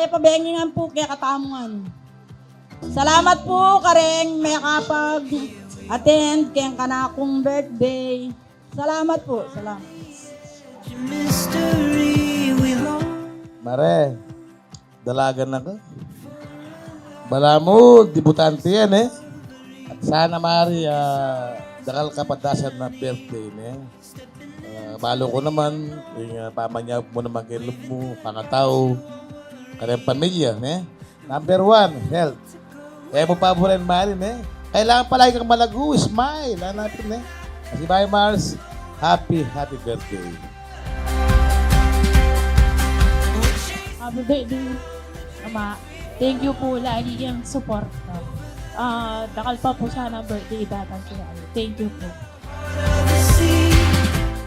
kaya pabengingan po kaya katamungan. Salamat po kareng may kapag-attend kaya kanakong birthday. Salamat po, salamat. Mare, dalagan na ka. Bala mo, debutante yan eh. At sana Mari, dakal kapadasan na birthday ne. Balo ko naman, yung pamanyag mo naman kay loob mo, pangataw, kanyang pamilya, ne? Number 1, health. Kaya mo paborin Mari, ne? Kailangan palagi kang malago, smile, hanapin, ne? Kasi bye Mars, happy birthday. Happy birthday, Ama. Thank you po lagi yung support. Dakal pa po sana birthday datan siya. Thank you po.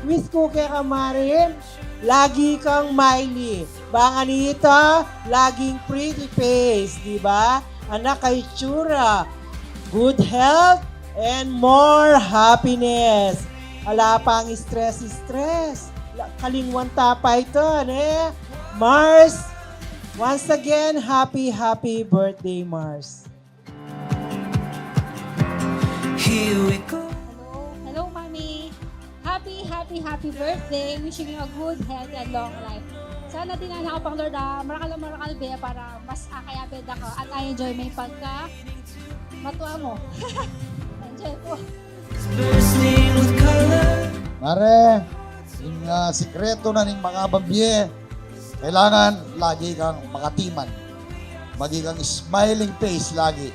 Wish ko kay Kamarin, lagi kang Miley. Bang Anita, laging pretty face, di ba? Anak kay Chura, good health and more happiness. Wala pang stress. Kalingwan tapay ito, ne? Mars, once again, happy birthday, Mars. Hello, Mami. Happy birthday. Wishing you a good health and long life. Sana din na ako pang Lord, marakal be para mas akayabed ako at I enjoy may pagka matuwa mo. Enjoy po. Mare, yung sikreto na ning mga babye, kailangan lagi kang makatiman. Magi kang smiling face lagi.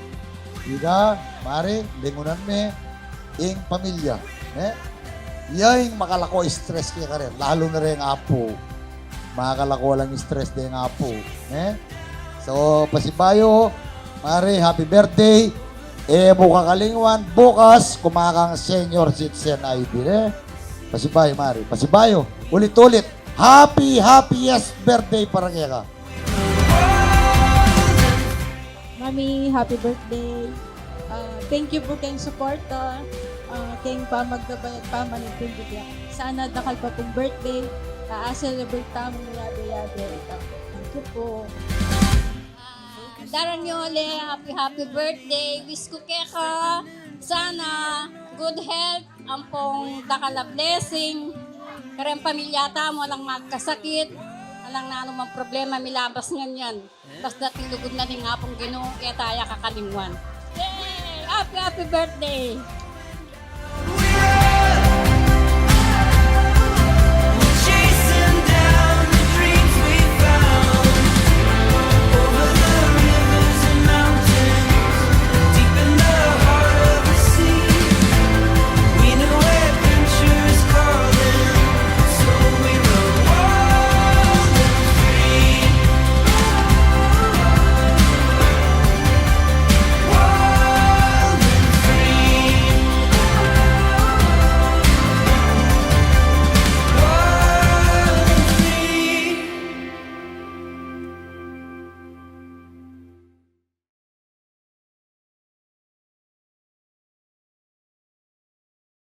Diba, Mare, lingunan me, ing pamilya. Yung makalako stress kaya ka rin, lalo na rin ang apo. Makakalako lang stress din ang apo. So, pasibayo, Mare, happy birthday. Buka kalingwan, bukas, kumakang senior citizen ID. Pasibayo, Mare, pasibayo. Ulit-ulit, happiest birthday para kaya ka. Mami, happy birthday. Thank you po kayong support. Kayong pa magkabayad pa manipindig. Sana dakal pa pong birthday. Celebrate tamo yabe-yabe. Thank you po. Daran Yole, happy birthday. Wish ko kay ka. Sana good health, ampong dakala blessing. Karang pamilyata mo lang magkasakit. Alang na anumang problema, milabas ngan yan. Basta tilugod na din nga pong Ginoo, kaya tayo kakalingwan. Yay! Happy birthday!